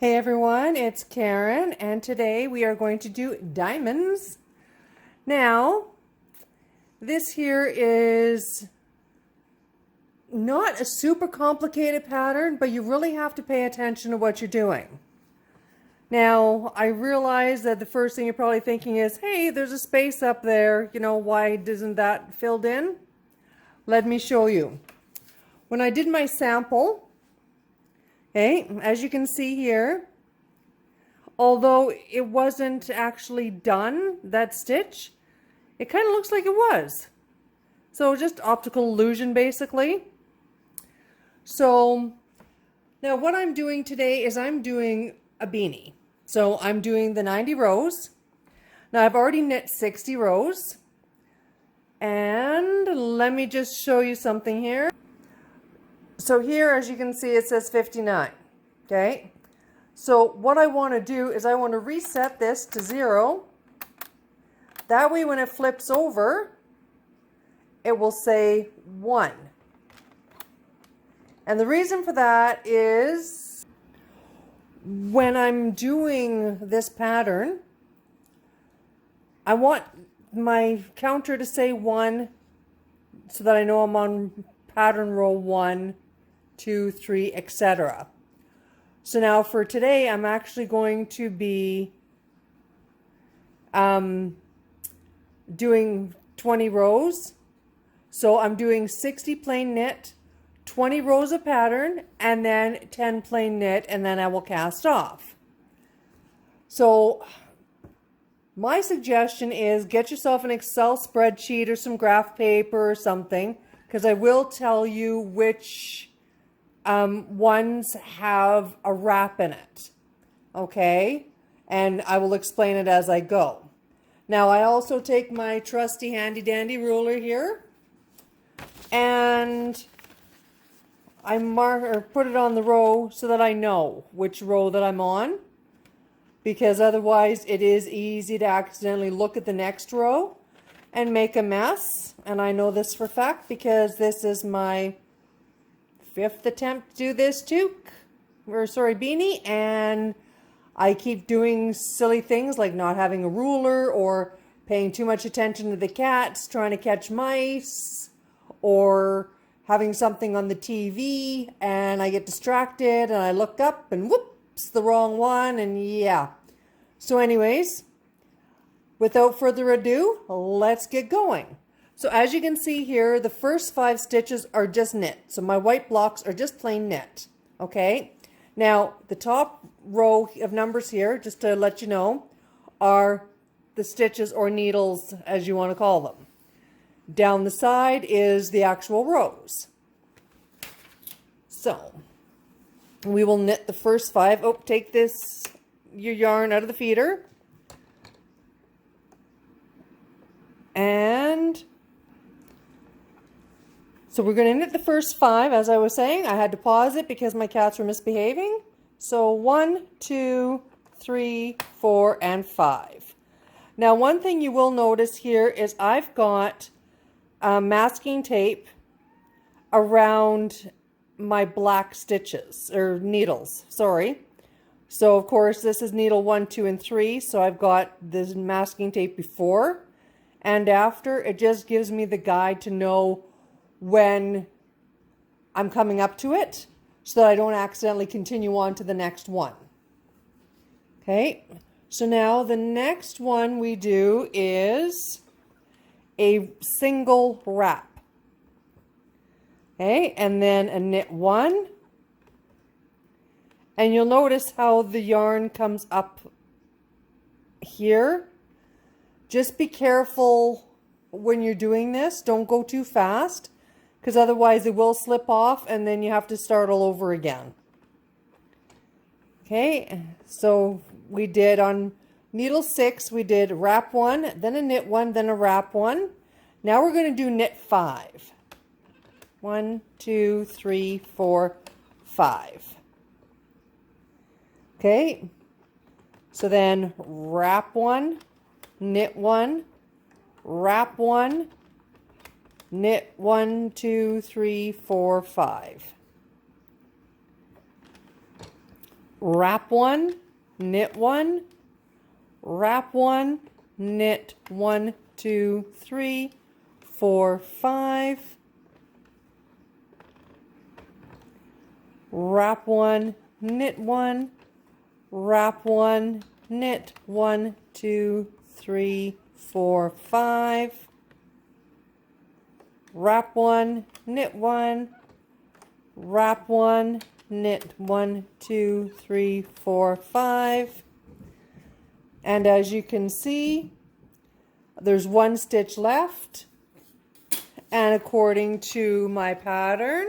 Hey everyone, it's Karen, and today we are going to do diamonds. Now, this here is not a super complicated pattern, but you really have to pay attention to what you're doing. Now, I realize that the first thing you're probably thinking is, hey, there's a space up there, why isn't that filled in? Let me show you. When I did my sample, okay, as you can see here, although it wasn't actually done, that stitch, it kind of looks like it was. So just optical illusion basically. So now what I'm doing today is I'm doing a beanie. So I'm doing the 90 rows. Now I've already knit 60 rows. And let me just show you something here. So here, as you can see, it says 59, okay? So what I want to do is I want to reset this to 0. That way when it flips over, it will say 1. And the reason for that is when I'm doing this pattern, I want my counter to say 1 so that I know I'm on pattern row 1, 2, 3, etc. So now for today, I'm actually going to be doing 20 rows. So I'm doing 60 plain knit, 20 rows of pattern, and then 10 plain knit, and then I will cast off. So my suggestion is get yourself an Excel spreadsheet or some graph paper or something, because I will tell you which ones have a wrap in it, okay? And I will explain it as I go. Now I also take my trusty handy dandy ruler here, and I mark or put it on the row so that I know which row that I'm on, because otherwise it is easy to accidentally look at the next row and make a mess. And I know this for a fact because this is my 5th attempt to do this beanie, and I keep doing silly things like not having a ruler or paying too much attention to the cats trying to catch mice, or having something on the TV and I get distracted and I look up and whoops, the wrong one, and yeah. So anyways, without further ado, let's get going. So as you can see here, the first 5 stitches are just knit. So my white blocks are just plain knit, okay? Now, the top row of numbers here, just to let you know, are the stitches or needles, as you want to call them. Down the side is the actual rows. So, we will knit the first 5. Oh, take your yarn out of the feeder. And so we're going to knit the first 5, as I was saying. I had to pause it because my cats were misbehaving. So 1, 2, 3, 4, and 5. Now one thing you will notice here is I've got masking tape around my black stitches, or needles, sorry. So of course this is needle 1, 2, and 3, so I've got this masking tape before and after. It just gives me the guide to know when I'm coming up to it so that I don't accidentally continue on to the next one. Okay, so now the next one we do is a single wrap. Okay, and then a knit 1. And you'll notice how the yarn comes up here. Just be careful when you're doing this. Don't go too fast, because otherwise it will slip off and then you have to start all over again. Okay, so we did on needle 6, we did wrap 1, then a knit 1, then a wrap 1. Now we're going to do knit 5. 1, 2, 3, 4, 5. Okay, so then wrap 1, knit 1, wrap 1, knit 1, 2, 3, 4, 5. wrap one, knit one, wrap one, knit 1, 2, 3, 4, 5, wrap one, knit one, wrap one, knit 1, 2, 3, 4, 5, wrap one, knit one, wrap one, knit 1, 2, 3, 4, 5. And as you can see, there's one stitch left. And according to my pattern,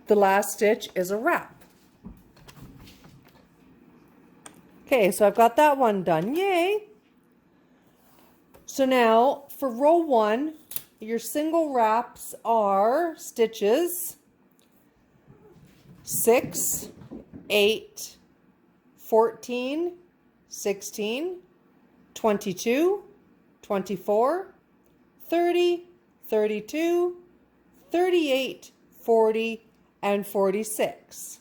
the last stitch is a wrap. Okay, so I've got that one done. Yay! So now for row 1, your single wraps are stitches 6, 8, 14, 16, 22, 24, 30, 32, 38, 40, and 46.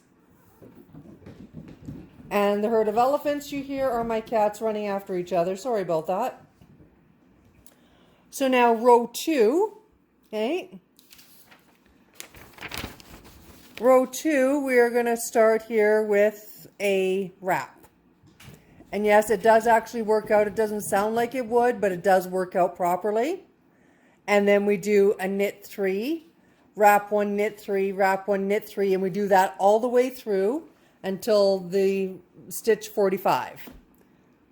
And the herd of elephants you hear are my cats running after each other. Sorry about that. So now row 2, okay? Row 2, we are going to start here with a wrap. And yes, it does actually work out. It doesn't sound like it would, but it does work out properly. And then we do a knit 3, wrap 1, knit 3, wrap 1, knit 3, and we do that all the way through until the stitch 45.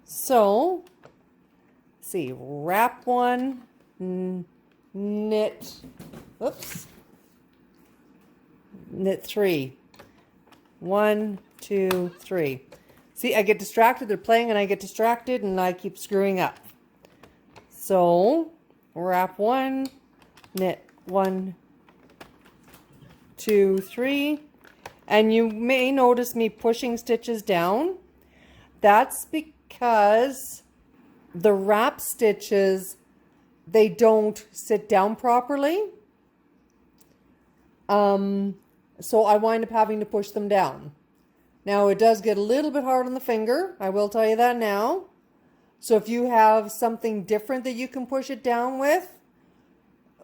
So, let's see, wrap 1, knit, oops, knit 3, 1, 2, 3. See, I get distracted, they're playing and I get distracted and I keep screwing up. So, wrap 1, knit 1, 2, 3, and you may notice me pushing stitches down. That's because the wrap stitches, they don't sit down properly. So I wind up having to push them down. Now it does get a little bit hard on the finger, I will tell you that now. So if you have something different that you can push it down with,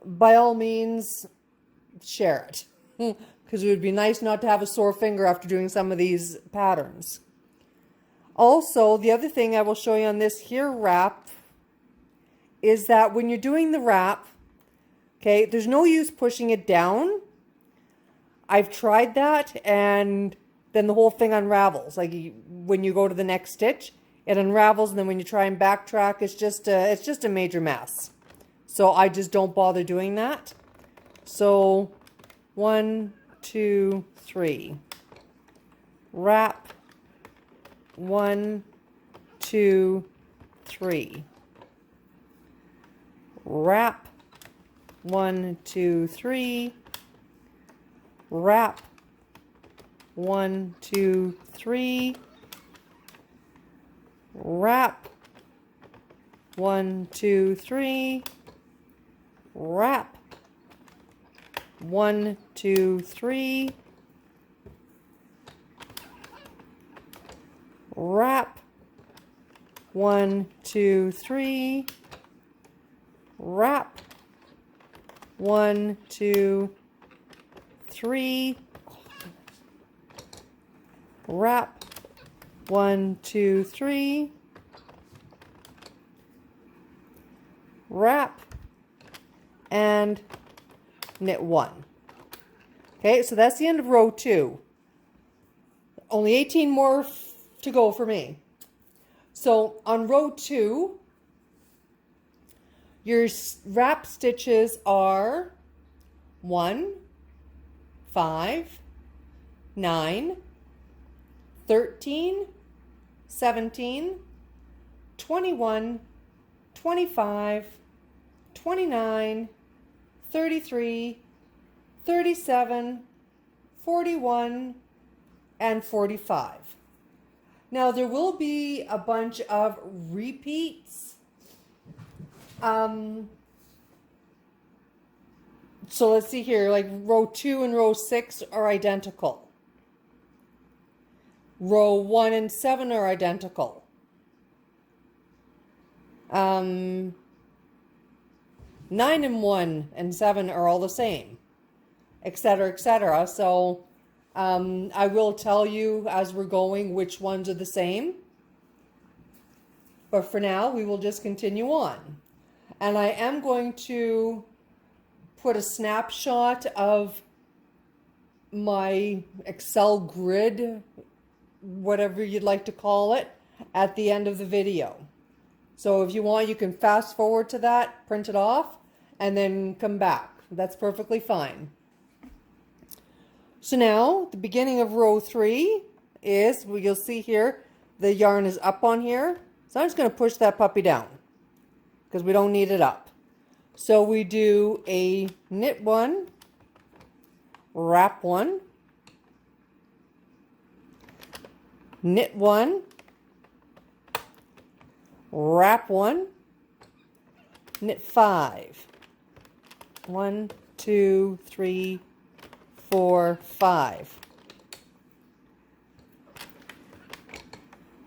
by all means, share it. Because it would be nice not to have a sore finger after doing some of these patterns. Also, the other thing I will show you on this here wrap is that when you're doing the wrap, okay, there's no use pushing it down. I've tried that and then the whole thing unravels. Like when you go to the next stitch, it unravels, and then when you try and backtrack, it's just a major mess. So I just don't bother doing that. So 1, 2, 3. Wrap 1, 2, 3. Wrap 1, 2, 3. Wrap 1, 2, 3. Wrap 1, 2, 3. Wrap 1, 2, 3. Wrap 1, 2, 3. Wrap 1, 2, 3. Wrap 1, 2, 3. Wrap and knit 1. Okay, so that's the end of row 2. Only 18 more to go for me. So on row 2, your wrap stitches are 1, 5, 9, 13, 17, 21, 25, 29, 33, 37, 41, and 45. Now there will be a bunch of repeats. So let's see here, like row 2 and row 6 are identical. Row 1 and 7 are identical. 9 and 1 and 7 are all the same, etc., etc. So I will tell you as we're going which ones are the same. But for now, we will just continue on. And I am going to put a snapshot of my Excel grid, whatever you'd like to call it, at the end of the video. So if you want, you can fast forward to that, print it off, and then come back. That's perfectly fine. So now, the beginning of row 3 is, well, you'll see here, the yarn is up on here. So I'm just going to push that puppy down because we don't need it up. So we do a knit 1, wrap 1, knit 1, wrap 1, knit 5. 1, 2, 3, 4, 5.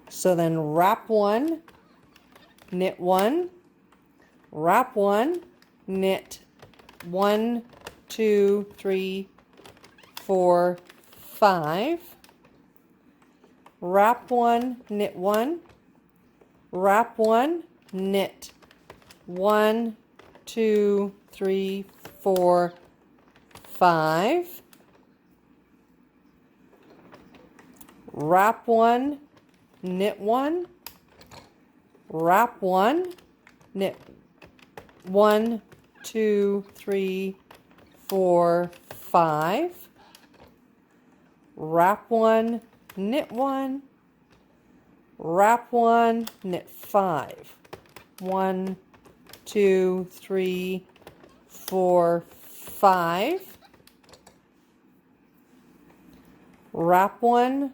So then wrap 1, knit 1, wrap 1, knit 1, 2, 3, 4, 5. Wrap 1, knit 1, wrap 1, knit 1, 2, 3, 4, 5. Wrap 1, knit 1, wrap 1, knit 1, 2, 3, 4, 5. Wrap 1, knit 1, wrap 1, knit 5. 1, 2, 3, 4, 5. Wrap 1,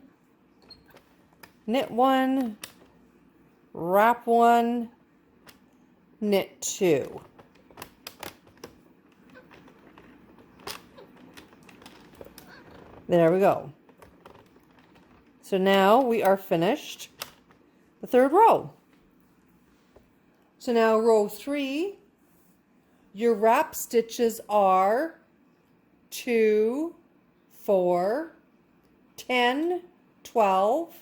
knit 1, wrap 1, knit 2. There we go. So now we are finished the third row. So now row 3, your wrap stitches are 2, 4, 10, 12,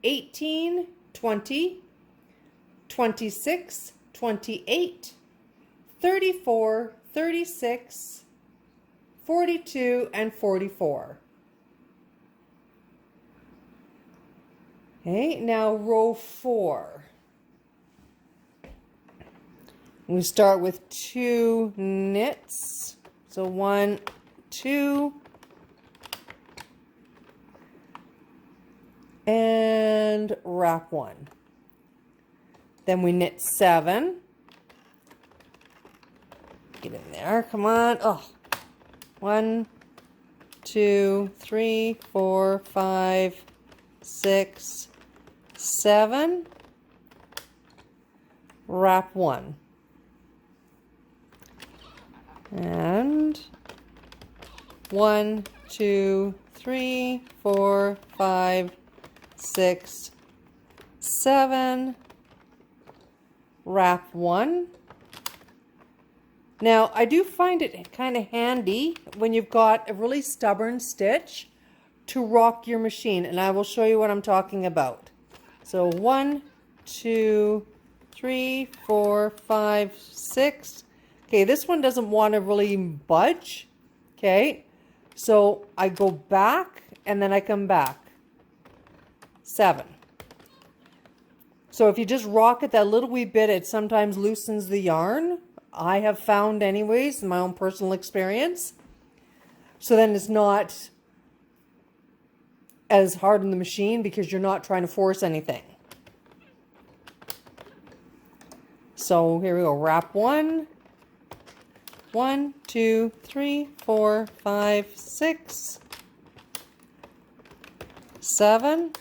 18, 20, 26, 28, 34, 36, 42, and 44. Okay, now row 4. We start with 2 knits. So 1, 2, and wrap 1. Then we knit 7. Get in there, come on. Oh. 1, 2, 3, 4, 5, 6, 7. Wrap 1. And 1, 2, 3, 4, 5, 6, 7. Wrap 1. Now, I do find it kind of handy when you've got a really stubborn stitch to rock your machine, and I will show you what I'm talking about. So 1, 2, 3, 4, 5, 6. Okay, this one doesn't want to really budge. Okay, so I go back and then I come back. 7. So if you just rock it that little wee bit, it sometimes loosens the yarn. I have found anyways, in my own personal experience. So then it's not as hard on the machine because you're not trying to force anything. So here we go, wrap 1. 1, 2, 3, 4, 5, 6, 7.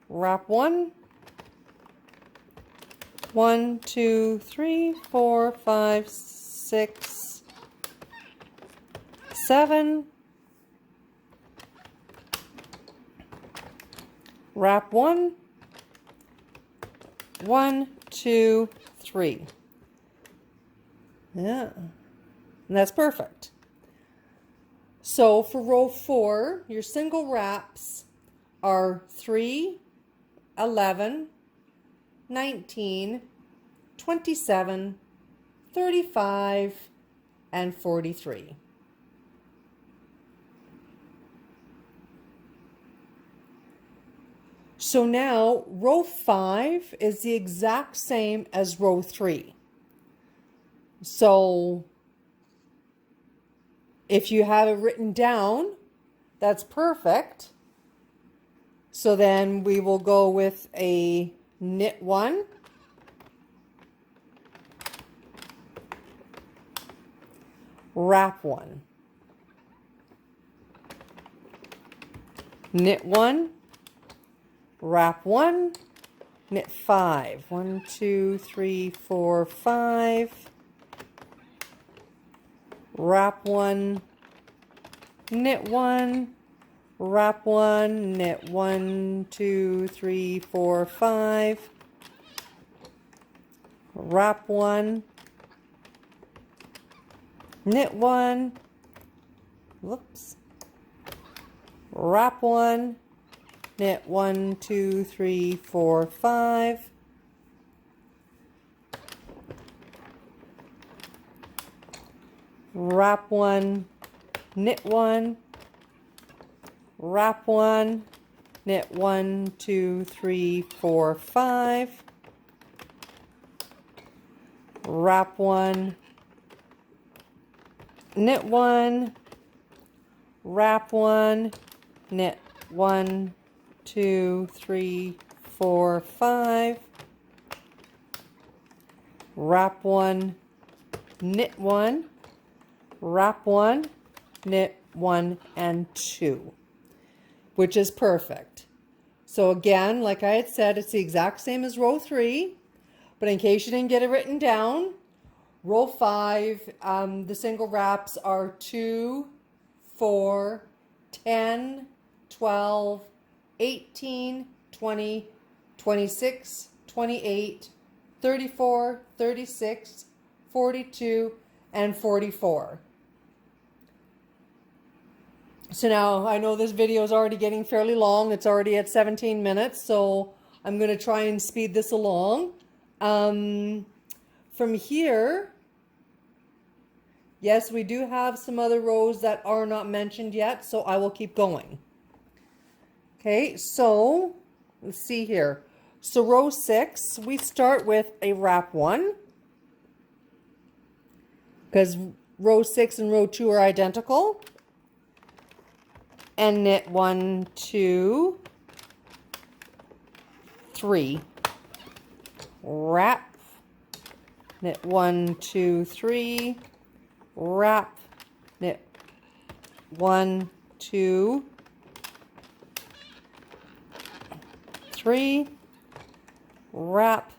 Wrap 1. 1, 2, 3, 4, 5, 6, 7. wrap 1, 1, 2, 3. Yeah, and that's perfect. So for row 4, your single wraps are 3, 11, 19, 27, 35, and 43. So now row 5 is the exact same as row 3. So if you have it written down, that's perfect. So then we will go with a knit 1, wrap 1, knit 1, wrap 1, knit 5. 1, 2, 3, 4, 5. Wrap 1, knit 1, wrap 1, knit 1, 2, 3, 4, 5. Wrap 1, knit 1, whoops. Wrap 1, knit 1, 2, 3, 4, 5. Wrap 1, knit 1, wrap 1, knit 1, 2, 3, 4, 5. Wrap 1, knit 1, wrap 1, knit 1, 2, 3, 4, 5. Wrap 1, knit 1, wrap 1, knit 1 and 2, which is perfect. So again, like I had said, it's the exact same as row 3, but in case you didn't get it written down, row 5, the single wraps are 2, 4, 10, 12, 18, 20, 26, 28, 34, 36, 42, and 44. So now I know this video is already getting fairly long. It's already at 17 minutes, so I'm going to try and speed this along. From here, yes, we do have some other rows that are not mentioned yet, so I will keep going. Okay, so let's see here. So row 6, we start with a wrap 1, because row 6 and row 2 are identical. And knit 1, 2, 3. Wrap, knit 1, 2, 3. Wrap, knit 1, 2, 3. Wrap,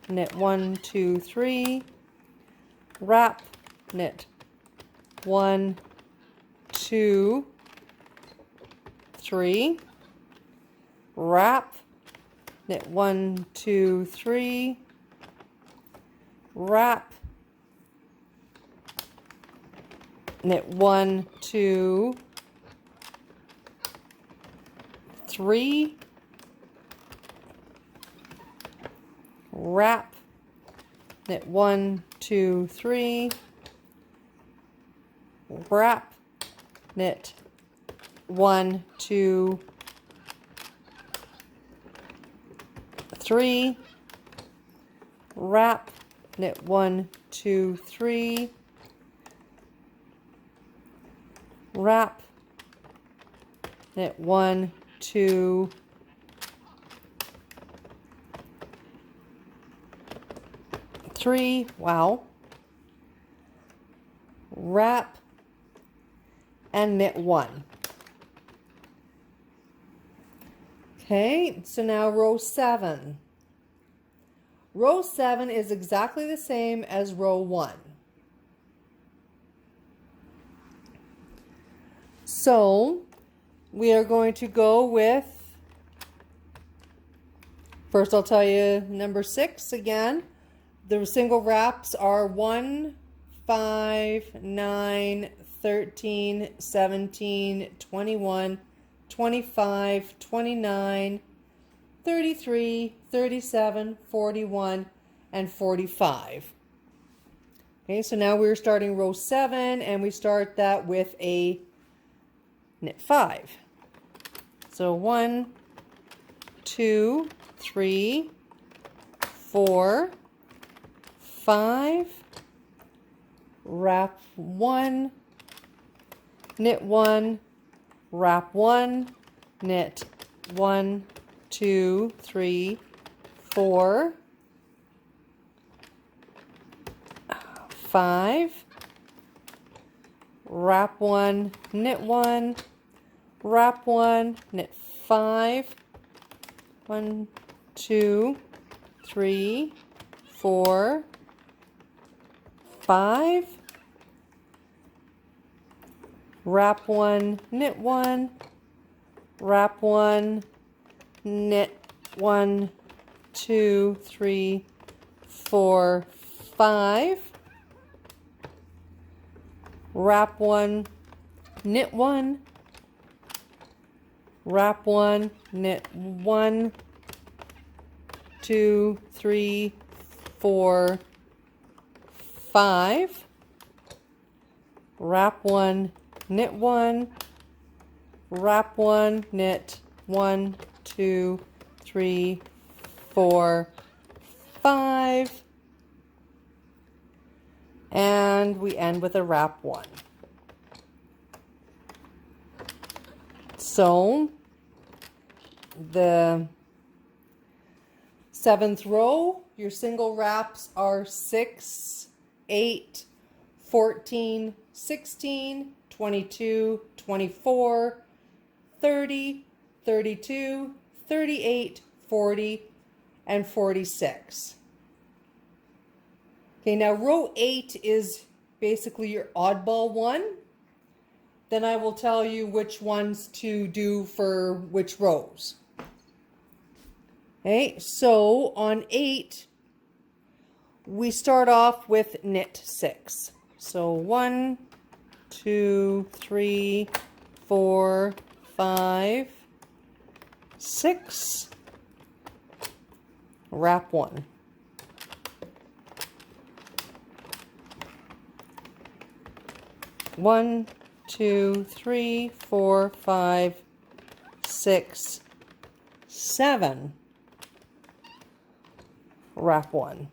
knit 1, 2, 3. Wrap, knit 1, 2, 3. Wrap, knit 1, 2, 3. Wrap, knit 1, 2, 3. Wrap, knit 1, 2, 3. Wrap, knit 1, 2, 3. Wrap, knit 1, 2, 3. Wrap, knit 1, 2, 3. Wow. Wrap and knit 1. Okay, so now row 7. Row 7 is exactly the same as row 1. So we are going to go with First, I'll tell you number 6 again. The single wraps are 1, 5, 9, 13, 17, 21, 25, 29, 33, 37, 41, and 45. Okay, so now we're starting row 7, and we start that with a knit 5. So 1, 2, 3, 4, 5, wrap 1, knit 1, wrap 1, knit 1, 2, 3, 4, 5, wrap 1, knit 1, wrap 1, knit 5, 1, 2, 3, 4, 5, wrap 1, knit 1, wrap 1, knit 1, 2, 3, 4, 5, wrap 1, knit 1, wrap 1, knit 1, 2, 3, 4, 5, wrap 1, knit 1, wrap 1, knit 1, 2, 3, 4, 5, and we end with a wrap 1. So the 7th row, your single wraps are 6, 8, 14, 16, 22, 24, 30, 32, 38, 40, and 46. Okay, now row 8 is basically your oddball one. Then I will tell you which ones to do for which rows. Okay, so on 8, we start off with knit 6. So 1, 2, 3, 4, 5, 6, wrap 1. One, 2, 3, 4, 5, 6, 7, wrap 1.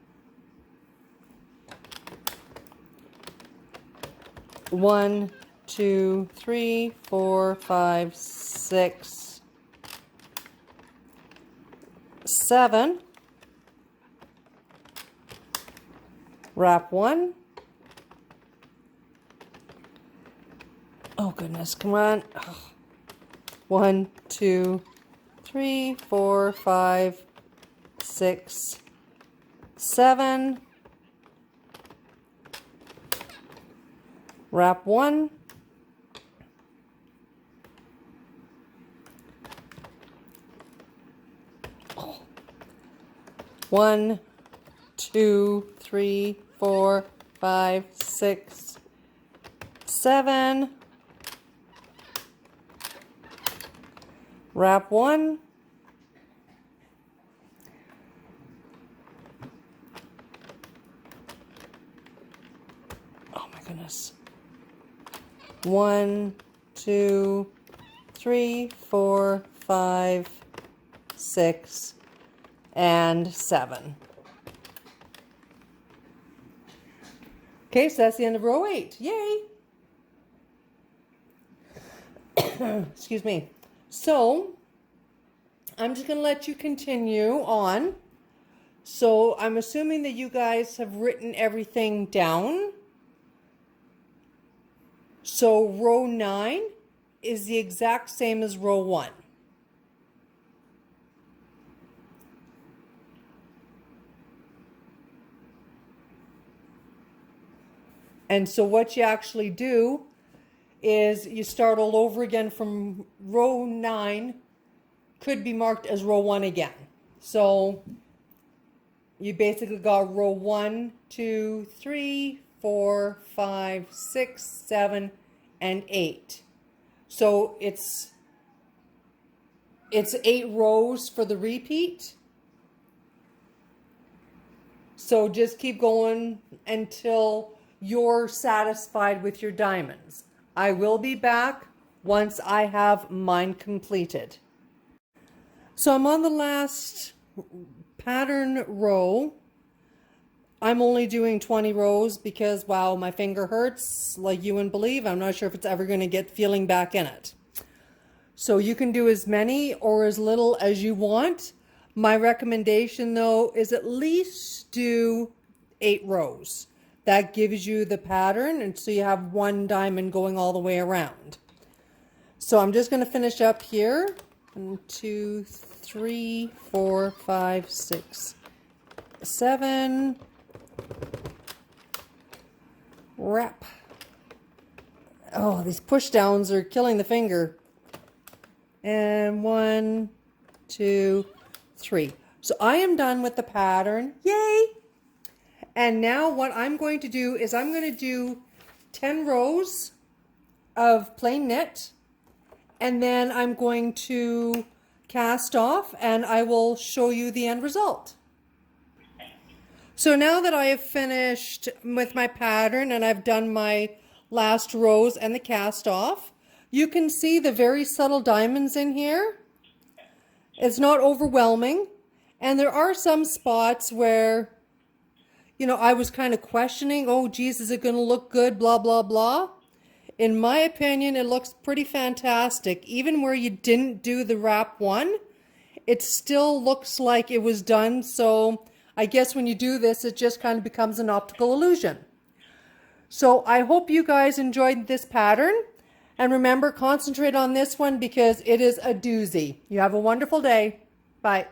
1, 2, 3, 4, 5, 6, 7, wrap 1. Oh goodness, come on. 1, 2, 3, 4, 5, 6, 7, wrap 1. 1, 2, 3, 4, 5, 6, 7, wrap 1. 1, 2, 3, 4, 5, 6, and 7. Okay, so that's the end of row 8. Yay! Excuse me. So, I'm just going to let you continue on. So, I'm assuming that you guys have written everything down. So, row 9 is the exact same as row 1. And so what you actually do is you start all over again from row 9, could be marked as row 1 again. So you basically got row 1, 2, 3, 4, 5, 6, 7, and 8. So it's 8 rows for the repeat. So just keep going until you're satisfied with your diamonds. I will be back once I have mine completed. So I'm on the last pattern row. I'm only doing 20 rows because, wow, my finger hurts like you wouldn't believe. I'm not sure if it's ever going to get feeling back in it. So you can do as many or as little as you want. My recommendation, though, is at least do 8 rows. That gives you the pattern, and so you have one diamond going all the way around. So I'm just going to finish up here. 1, 2, 3, 4, 5, 6, 7. Wrap. Oh, these push downs are killing the finger. And 1, 2, 3. So I am done with the pattern. Yay! And now what I'm going to do is I'm going to do 10 rows of plain knit, and then I'm going to cast off and I will show you the end result. So now that I have finished with my pattern and I've done my last rows and the cast off, you can see the very subtle diamonds in here. It's not overwhelming, and there are some spots where, you know, I was kind of questioning, oh geez, is it going to look good, blah, blah, blah. In my opinion, it looks pretty fantastic. Even where you didn't do the wrap one, it still looks like it was done. So I guess when you do this, it just kind of becomes an optical illusion. So I hope you guys enjoyed this pattern. And remember, concentrate on this one because it is a doozy. You have a wonderful day. Bye.